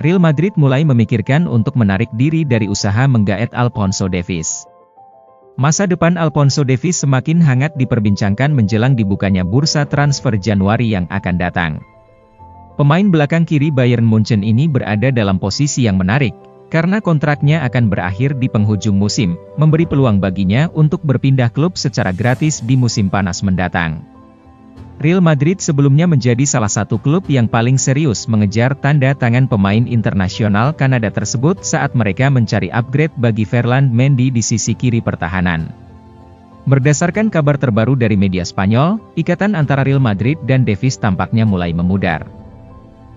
Real Madrid mulai memikirkan untuk menarik diri dari usaha menggaet Alphonso Davies. Masa depan Alphonso Davies semakin hangat diperbincangkan menjelang dibukanya bursa transfer Januari yang akan datang. Pemain belakang kiri Bayern Munchen ini berada dalam posisi yang menarik, karena kontraknya akan berakhir di penghujung musim, memberi peluang baginya untuk berpindah klub secara gratis di musim panas mendatang. Real Madrid sebelumnya menjadi salah satu klub yang paling serius mengejar tanda tangan pemain internasional Kanada tersebut saat mereka mencari upgrade bagi Ferland Mendy di sisi kiri pertahanan. Berdasarkan kabar terbaru dari media Spanyol, ikatan antara Real Madrid dan Davies tampaknya mulai memudar.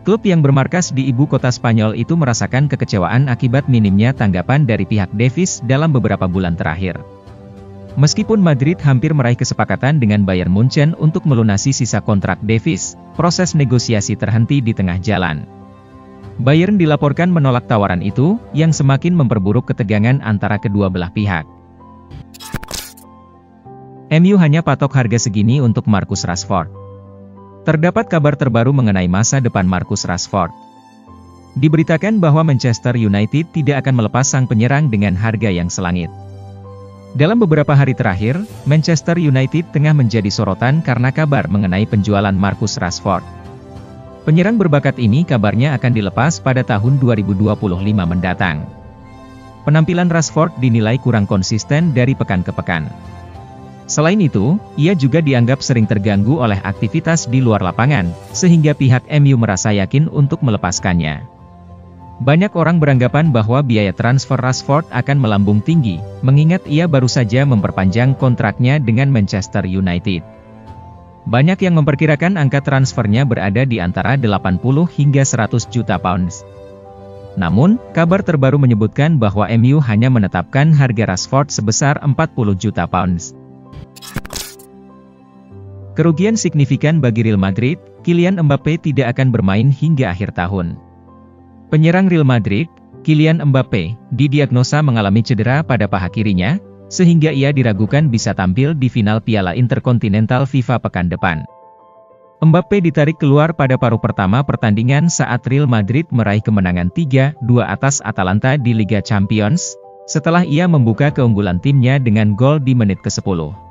Klub yang bermarkas di ibu kota Spanyol itu merasakan kekecewaan akibat minimnya tanggapan dari pihak Davies dalam beberapa bulan terakhir. Meskipun Madrid hampir meraih kesepakatan dengan Bayern Munchen untuk melunasi sisa kontrak Davies, proses negosiasi terhenti di tengah jalan. Bayern dilaporkan menolak tawaran itu, yang semakin memperburuk ketegangan antara kedua belah pihak. MU hanya patok harga segini untuk Marcus Rashford. Terdapat kabar terbaru mengenai masa depan Marcus Rashford. Diberitakan bahwa Manchester United tidak akan melepas sang penyerang dengan harga yang selangit. Dalam beberapa hari terakhir, Manchester United tengah menjadi sorotan karena kabar mengenai penjualan Marcus Rashford. Penyerang berbakat ini kabarnya akan dilepas pada tahun 2025 mendatang. Penampilan Rashford dinilai kurang konsisten dari pekan ke pekan. Selain itu, ia juga dianggap sering terganggu oleh aktivitas di luar lapangan, sehingga pihak MU merasa yakin untuk melepaskannya. Banyak orang beranggapan bahwa biaya transfer Rashford akan melambung tinggi, mengingat ia baru saja memperpanjang kontraknya dengan Manchester United. Banyak yang memperkirakan angka transfernya berada di antara 80 hingga 100 juta pounds. Namun, kabar terbaru menyebutkan bahwa MU hanya menetapkan harga Rashford sebesar 40 juta pounds. Kerugian signifikan bagi Real Madrid, Kylian Mbappé tidak akan bermain hingga akhir tahun. Penyerang Real Madrid, Kylian Mbappé, didiagnosa mengalami cedera pada paha kirinya, sehingga ia diragukan bisa tampil di final Piala Interkontinental FIFA pekan depan. Mbappé ditarik keluar pada paruh pertama pertandingan saat Real Madrid meraih kemenangan 3-2 atas Atalanta di Liga Champions, setelah ia membuka keunggulan timnya dengan gol di menit ke-10.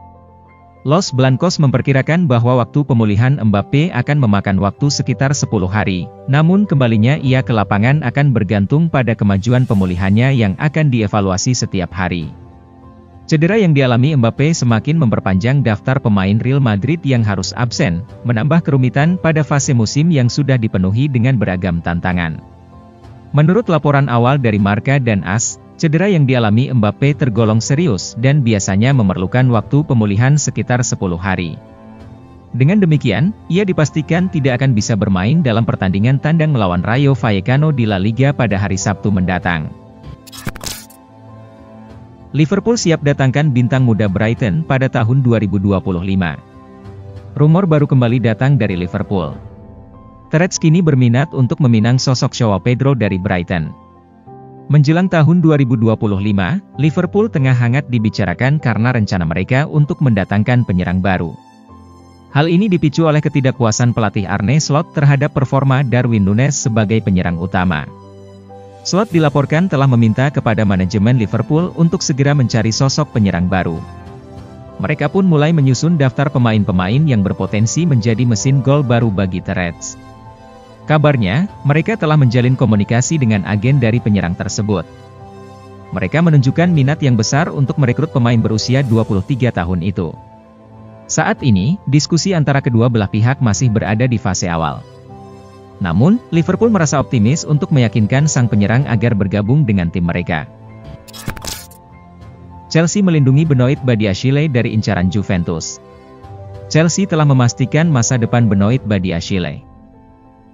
Los Blancos memperkirakan bahwa waktu pemulihan Mbappé akan memakan waktu sekitar 10 hari, namun kembalinya ia ke lapangan akan bergantung pada kemajuan pemulihannya yang akan dievaluasi setiap hari. Cedera yang dialami Mbappé semakin memperpanjang daftar pemain Real Madrid yang harus absen, menambah kerumitan pada fase musim yang sudah dipenuhi dengan beragam tantangan. Menurut laporan awal dari Marca dan AS, cedera yang dialami Mbappé tergolong serius dan biasanya memerlukan waktu pemulihan sekitar 10 hari. Dengan demikian, ia dipastikan tidak akan bisa bermain dalam pertandingan tandang melawan Rayo Vallecano di La Liga pada hari Sabtu mendatang. Liverpool siap datangkan bintang muda Brighton pada tahun 2025. Rumor baru kembali datang dari Liverpool. The Reds kini berminat untuk meminang sosok Joao Pedro dari Brighton. Menjelang tahun 2025, Liverpool tengah hangat dibicarakan karena rencana mereka untuk mendatangkan penyerang baru. Hal ini dipicu oleh ketidakpuasan pelatih Arne Slot terhadap performa Darwin Núñez sebagai penyerang utama. Slot dilaporkan telah meminta kepada manajemen Liverpool untuk segera mencari sosok penyerang baru. Mereka pun mulai menyusun daftar pemain-pemain yang berpotensi menjadi mesin gol baru bagi The Reds. Kabarnya, mereka telah menjalin komunikasi dengan agen dari penyerang tersebut. Mereka menunjukkan minat yang besar untuk merekrut pemain berusia 23 tahun itu. Saat ini, diskusi antara kedua belah pihak masih berada di fase awal. Namun, Liverpool merasa optimis untuk meyakinkan sang penyerang agar bergabung dengan tim mereka. Chelsea melindungi Benoit Badiashile dari incaran Juventus. Chelsea telah memastikan masa depan Benoit Badiashile.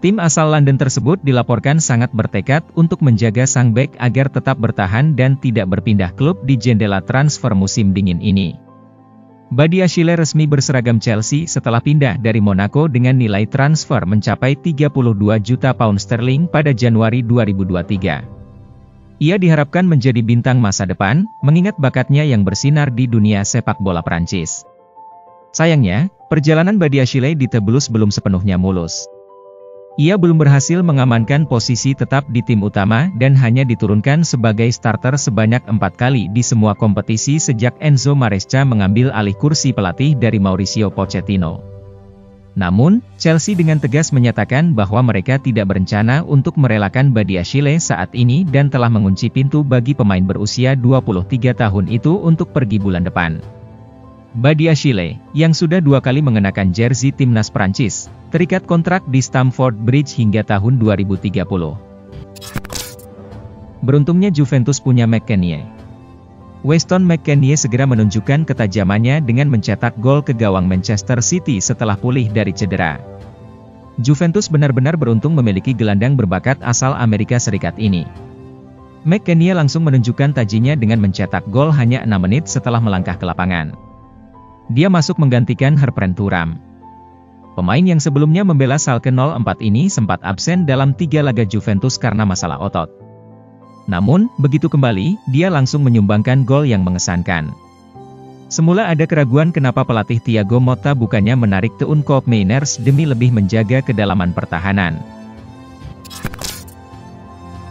Tim asal London tersebut dilaporkan sangat bertekad untuk menjaga sang bek agar tetap bertahan dan tidak berpindah klub di jendela transfer musim dingin ini. Badiashile resmi berseragam Chelsea setelah pindah dari Monaco dengan nilai transfer mencapai 32 juta pound sterling pada Januari 2023. Ia diharapkan menjadi bintang masa depan, mengingat bakatnya yang bersinar di dunia sepak bola Prancis. Sayangnya, perjalanan Badiashile di The Blues belum sepenuhnya mulus. Ia belum berhasil mengamankan posisi tetap di tim utama dan hanya diturunkan sebagai starter sebanyak 4 kali di semua kompetisi sejak Enzo Maresca mengambil alih kursi pelatih dari Mauricio Pochettino. Namun, Chelsea dengan tegas menyatakan bahwa mereka tidak berencana untuk merelakan Badiashile saat ini dan telah mengunci pintu bagi pemain berusia 23 tahun itu untuk pergi bulan depan. Badiashile, yang sudah 2 kali mengenakan jersey timnas Prancis, terikat kontrak di Stamford Bridge hingga tahun 2030. Beruntungnya Juventus punya McKennie. Weston McKennie segera menunjukkan ketajamannya dengan mencetak gol ke gawang Manchester City setelah pulih dari cedera. Juventus benar-benar beruntung memiliki gelandang berbakat asal Amerika Serikat ini. McKennie langsung menunjukkan tajinya dengan mencetak gol hanya 6 menit setelah melangkah ke lapangan. Dia masuk menggantikan Herpren Thuram. Pemain yang sebelumnya membela Schalke 04 ini sempat absen dalam 3 laga Juventus karena masalah otot. Namun, begitu kembali, dia langsung menyumbangkan gol yang mengesankan. Semula ada keraguan kenapa pelatih Thiago Motta bukannya menarik Teun Koopmeiners demi lebih menjaga kedalaman pertahanan.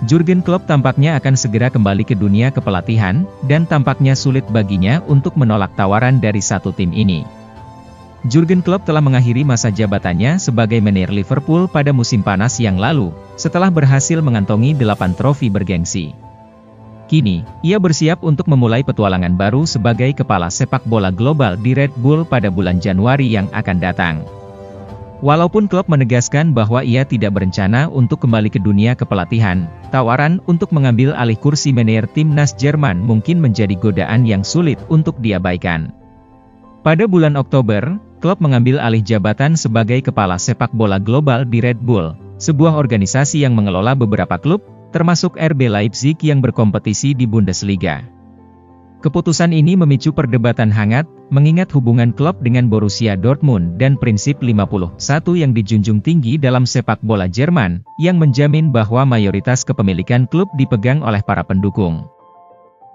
Jurgen Klopp tampaknya akan segera kembali ke dunia kepelatihan, dan tampaknya sulit baginya untuk menolak tawaran dari satu tim ini. Jurgen Klopp telah mengakhiri masa jabatannya sebagai manajer Liverpool pada musim panas yang lalu, setelah berhasil mengantongi 8 trofi bergengsi. Kini, ia bersiap untuk memulai petualangan baru sebagai kepala sepak bola global di Red Bull pada bulan Januari yang akan datang. Walaupun Klopp menegaskan bahwa ia tidak berencana untuk kembali ke dunia kepelatihan, tawaran untuk mengambil alih kursi manajer timnas Jerman mungkin menjadi godaan yang sulit untuk diabaikan. Pada bulan Oktober, Klopp mengambil alih jabatan sebagai kepala sepak bola global di Red Bull, sebuah organisasi yang mengelola beberapa klub, termasuk RB Leipzig yang berkompetisi di Bundesliga. Keputusan ini memicu perdebatan hangat, mengingat hubungan Klopp dengan Borussia Dortmund dan prinsip 51 yang dijunjung tinggi dalam sepak bola Jerman, yang menjamin bahwa mayoritas kepemilikan klub dipegang oleh para pendukung.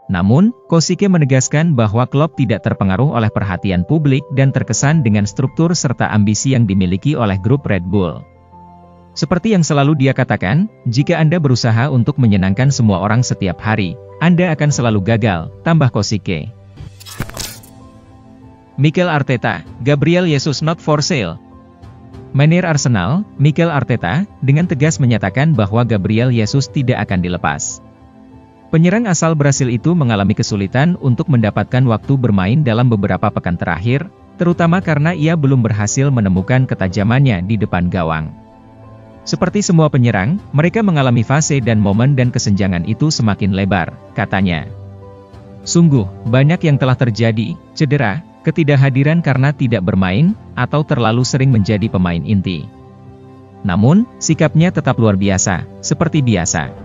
Namun, Kosike menegaskan bahwa Klopp tidak terpengaruh oleh perhatian publik dan terkesan dengan struktur serta ambisi yang dimiliki oleh grup Red Bull. Seperti yang selalu dia katakan, jika Anda berusaha untuk menyenangkan semua orang setiap hari, Anda akan selalu gagal, tambah Kosike. Mikel Arteta, Gabriel Jesus not for sale. Manajer Arsenal, Mikel Arteta, dengan tegas menyatakan bahwa Gabriel Jesus tidak akan dilepas. Penyerang asal Brasil itu mengalami kesulitan untuk mendapatkan waktu bermain dalam beberapa pekan terakhir, terutama karena ia belum berhasil menemukan ketajamannya di depan gawang. Seperti semua penyerang, mereka mengalami fase dan momen dan kesenjangan itu semakin lebar, katanya. Sungguh, banyak yang telah terjadi, cedera, ketidakhadiran karena tidak bermain, atau terlalu sering menjadi pemain inti. Namun, sikapnya tetap luar biasa, seperti biasa.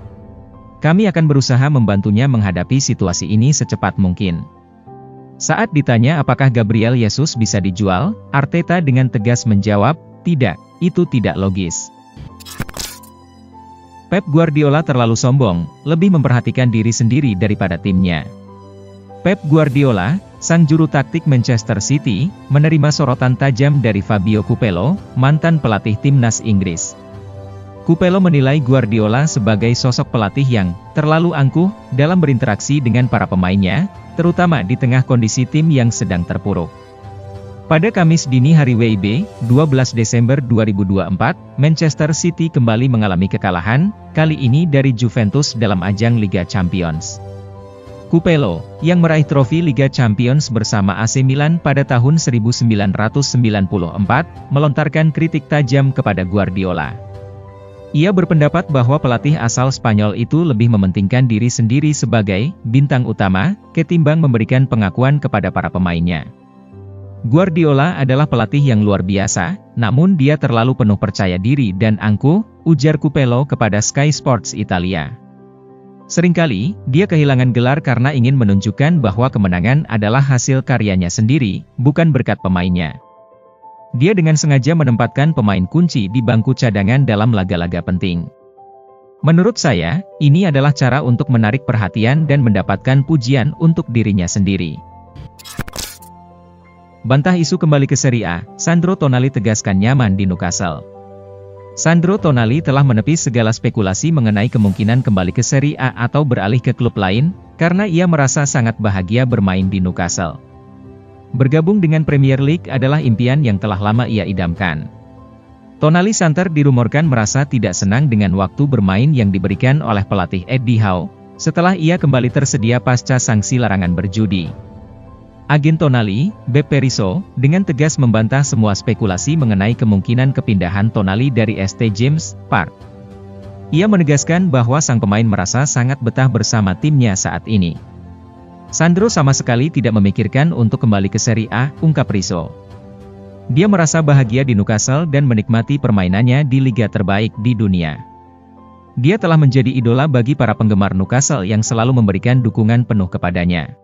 Kami akan berusaha membantunya menghadapi situasi ini secepat mungkin. Saat ditanya apakah Gabriel Jesus bisa dijual, Arteta dengan tegas menjawab, tidak, itu tidak logis. Pep Guardiola terlalu sombong, lebih memperhatikan diri sendiri daripada timnya. Pep Guardiola, sang juru taktik Manchester City, menerima sorotan tajam dari Fabio Capello, mantan pelatih timnas Inggris. Capello menilai Guardiola sebagai sosok pelatih yang terlalu angkuh dalam berinteraksi dengan para pemainnya, terutama di tengah kondisi tim yang sedang terpuruk. Pada Kamis dini hari WIB, 12 Desember 2024, Manchester City kembali mengalami kekalahan, kali ini dari Juventus dalam ajang Liga Champions. Capello, yang meraih trofi Liga Champions bersama AC Milan pada tahun 1994, melontarkan kritik tajam kepada Guardiola. Ia berpendapat bahwa pelatih asal Spanyol itu lebih mementingkan diri sendiri sebagai bintang utama, ketimbang memberikan pengakuan kepada para pemainnya. Guardiola adalah pelatih yang luar biasa, namun dia terlalu penuh percaya diri dan angkuh, ujar Capello kepada Sky Sports Italia. Seringkali, dia kehilangan gelar karena ingin menunjukkan bahwa kemenangan adalah hasil karyanya sendiri, bukan berkat pemainnya. Dia dengan sengaja menempatkan pemain kunci di bangku cadangan dalam laga-laga penting. Menurut saya, ini adalah cara untuk menarik perhatian dan mendapatkan pujian untuk dirinya sendiri. Bantah isu kembali ke Serie A, Sandro Tonali tegaskan nyaman di Newcastle. Sandro Tonali telah menepis segala spekulasi mengenai kemungkinan kembali ke Serie A atau beralih ke klub lain, karena ia merasa sangat bahagia bermain di Newcastle. Bergabung dengan Premier League adalah impian yang telah lama ia idamkan. Tonali santer dirumorkan merasa tidak senang dengan waktu bermain yang diberikan oleh pelatih Eddie Howe, setelah ia kembali tersedia pasca sanksi larangan berjudi. Agen Tonali, Beppe Rizzo, dengan tegas membantah semua spekulasi mengenai kemungkinan kepindahan Tonali dari St. James' Park. Ia menegaskan bahwa sang pemain merasa sangat betah bersama timnya saat ini. Sandro sama sekali tidak memikirkan untuk kembali ke Serie A, ungkap Rizzo. Dia merasa bahagia di Newcastle dan menikmati permainannya di liga terbaik di dunia. Dia telah menjadi idola bagi para penggemar Newcastle yang selalu memberikan dukungan penuh kepadanya.